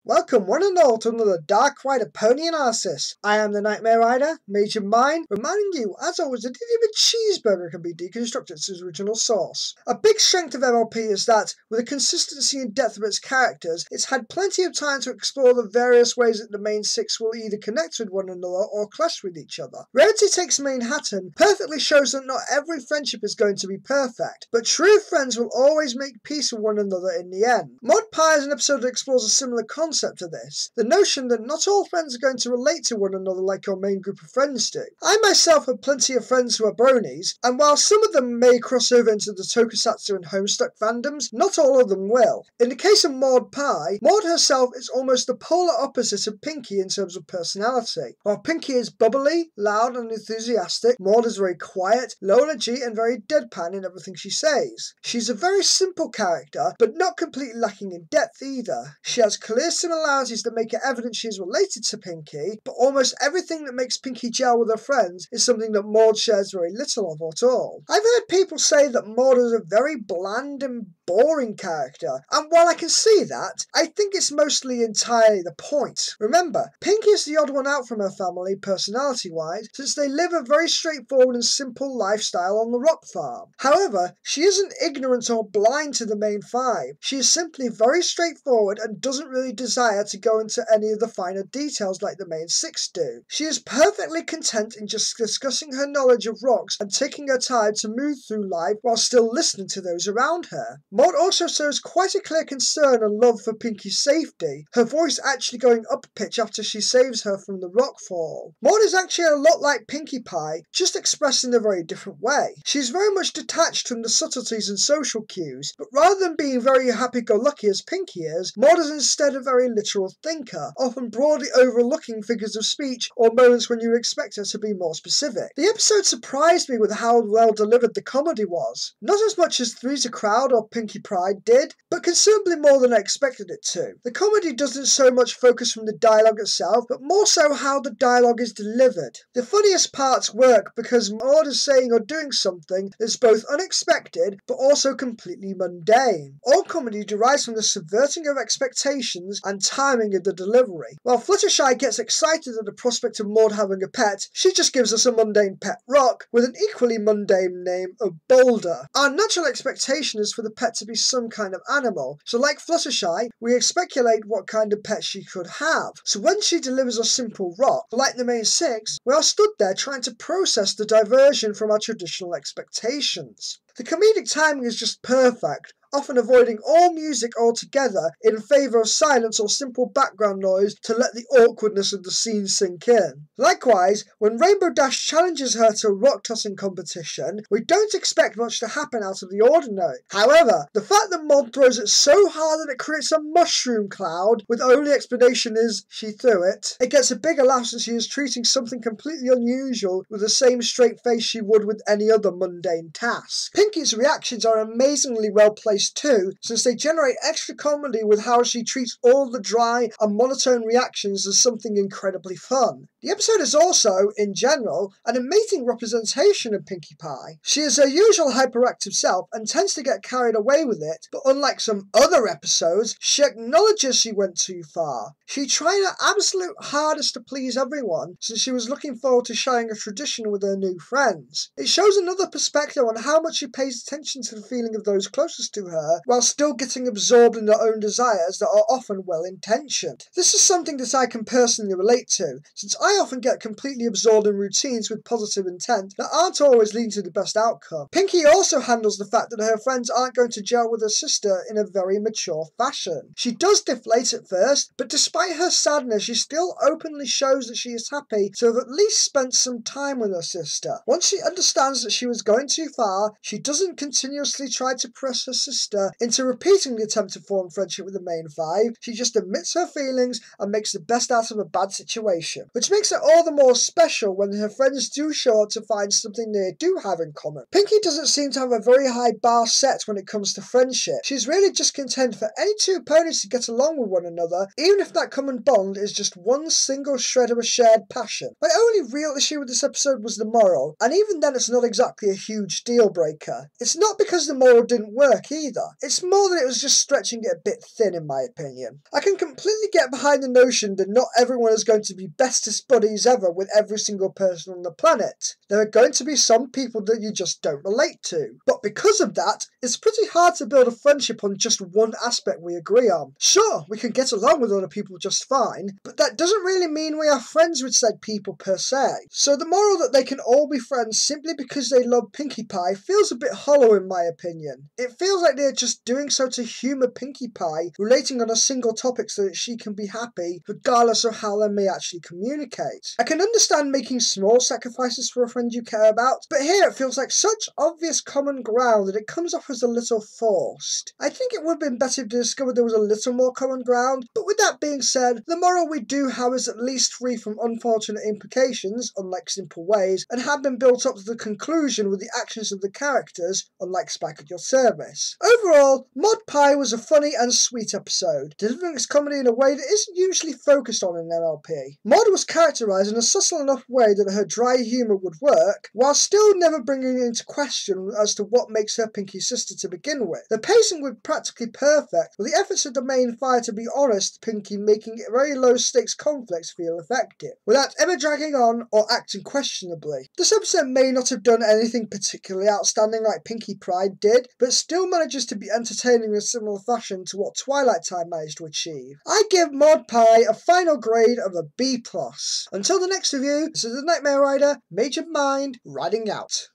Welcome one and all to another Dark Rider Pony Analysis. I am the Nightmare Rider, Major Mind, reminding you, as always, that even a cheeseburger can be deconstructed to its original source. A big strength of MLP is that, with the consistency and depth of its characters, it's had plenty of time to explore the various ways that the main six will either connect with one another or clash with each other. Rarity Takes Manhattan perfectly shows that not every friendship is going to be perfect, but true friends will always make peace with one another in the end. Mod Pie is an episode that explores a similar concept to this, the notion that not all friends are going to relate to one another like your main group of friends do. I myself have plenty of friends who are bronies, and while some of them may cross over into the tokusatsu and homestuck fandoms, not all of them will. In the case of Maud Pie, Maud herself is almost the polar opposite of Pinky in terms of personality. While Pinky is bubbly, loud and enthusiastic, Maud is very quiet, low energy and very deadpan in everything she says. She's a very simple character, but not completely lacking in depth either. She has clear similarities that make it evident she is related to Pinky, but almost everything that makes Pinky gel with her friends is something that Maud shares very little of at all. I've heard people say that Maud is a very bland and boring character, and while I can see that, I think it's mostly entirely the point. Remember, Pinky is the odd one out from her family personality-wise, since they live a very straightforward and simple lifestyle on the rock farm. However, she isn't ignorant or blind to the main five. She is simply very straightforward and doesn't really desire to go into any of the finer details like the main six do. She is perfectly content in just discussing her knowledge of rocks and taking her time to move through life while still listening to those around her. Maud also shows quite a clear concern and love for Pinky's safety, her voice actually going up a pitch after she saves her from the rock fall. Maud is actually a lot like Pinkie Pie, just expressed in a very different way. She is very much detached from the subtleties and social cues, but rather than being very happy-go-lucky as Pinky is, Maud is instead a very literal thinker, often broadly overlooking figures of speech or moments when you would expect her to be more specific. The episode surprised me with how well delivered the comedy was. Not as much as Three's a Crowd or Pinkie Pride did, but considerably more than I expected it to. The comedy doesn't so much focus from the dialogue itself, but more so how the dialogue is delivered. The funniest parts work because Maud is saying or doing something that's both unexpected but also completely mundane. All comedy derives from the subverting of expectations and timing of the delivery. While Fluttershy gets excited at the prospect of Maud having a pet, she just gives us a mundane pet rock with an equally mundane name of Boulder. Our natural expectation is for the pet to be some kind of animal, so like Fluttershy, we speculate what kind of pet she could have. So when she delivers a simple rock, like the main six, we are stood there trying to process the diversion from our traditional expectations. The comedic timing is just perfect, often avoiding all music altogether in favour of silence or simple background noise to let the awkwardness of the scene sink in. Likewise, when Rainbow Dash challenges her to a rock tossing competition, we don't expect much to happen out of the ordinary. However, the fact that Maud throws it so hard that it creates a mushroom cloud, with only explanation is she threw it, it gets a bigger laugh since she is treating something completely unusual with the same straight face she would with any other mundane task. Pinky's reactions are amazingly well placed too, since they generate extra comedy with how she treats all the dry and monotone reactions as something incredibly fun. The episode is also, in general, an amazing representation of Pinkie Pie. She is her usual hyperactive self and tends to get carried away with it, but unlike some other episodes, she acknowledges she went too far. She tried her absolute hardest to please everyone, since she was looking forward to sharing a tradition with her new friends. It shows another perspective on how much she pays attention to the feeling of those closest to her, while still getting absorbed in her own desires that are often well-intentioned. This is something that I can personally relate to, since I often get completely absorbed in routines with positive intent that aren't always leading to the best outcome. Pinky also handles the fact that her friends aren't going to gel with her sister in a very mature fashion. She does deflate at first, but despite her sadness, she still openly shows that she is happy to have at least spent some time with her sister. Once she understands that she was going too far, she doesn't continuously try to press her sister into repeating the attempt to form friendship with the main five. She just admits her feelings and makes the best out of a bad situation, which makes it all the more special when her friends do show up to find something they do have in common. Pinky doesn't seem to have a very high bar set when it comes to friendship. She's really just content for any two ponies to get along with one another, even if that common bond is just one single shred of a shared passion. My only real issue with this episode was the moral, and even then it's not exactly a huge deal breaker. It's not because the moral didn't work either. either. It's more that it was just stretching it a bit thin in my opinion. I can completely get behind the notion that not everyone is going to be bestest buddies ever with every single person on the planet. There are going to be some people that you just don't relate to. But because of that, it's pretty hard to build a friendship on just one aspect we agree on. Sure, we can get along with other people just fine, but that doesn't really mean we are friends with said people per se. So the moral that they can all be friends simply because they love Pinkie Pie feels a bit hollow in my opinion. It feels like they're just doing so to humour Pinkie Pie, relating on a single topic so that she can be happy, regardless of how they may actually communicate. I can understand making small sacrifices for a friend you care about, but here it feels like such obvious common ground that it comes off as a little forced. I think it would have been better to discover there was a little more common ground, but with that being said, the moral we do have is at least free from unfortunate implications, unlike Simple Ways, and have been built up to the conclusion with the actions of the characters, unlike Spike at Your Service. Overall, Mod Pie was a funny and sweet episode, delivering its comedy in a way that isn't usually focused on in MLP. Mod was characterised in a subtle enough way that her dry humour would work, while still never bringing into question as to what makes her Pinkie sister to begin with. The pacing was practically perfect, with the efforts of the main fire to be honest Pinkie making very low stakes conflicts feel effective, without ever dragging on or acting questionably. This episode may not have done anything particularly outstanding like Pinkie Pride did, but still manages to be entertaining in a similar fashion to what Twilight Time managed to achieve. I give Mod Pie a final grade of a B+. Until the next review, this is the Nightmare Rider, Major Mind, riding out.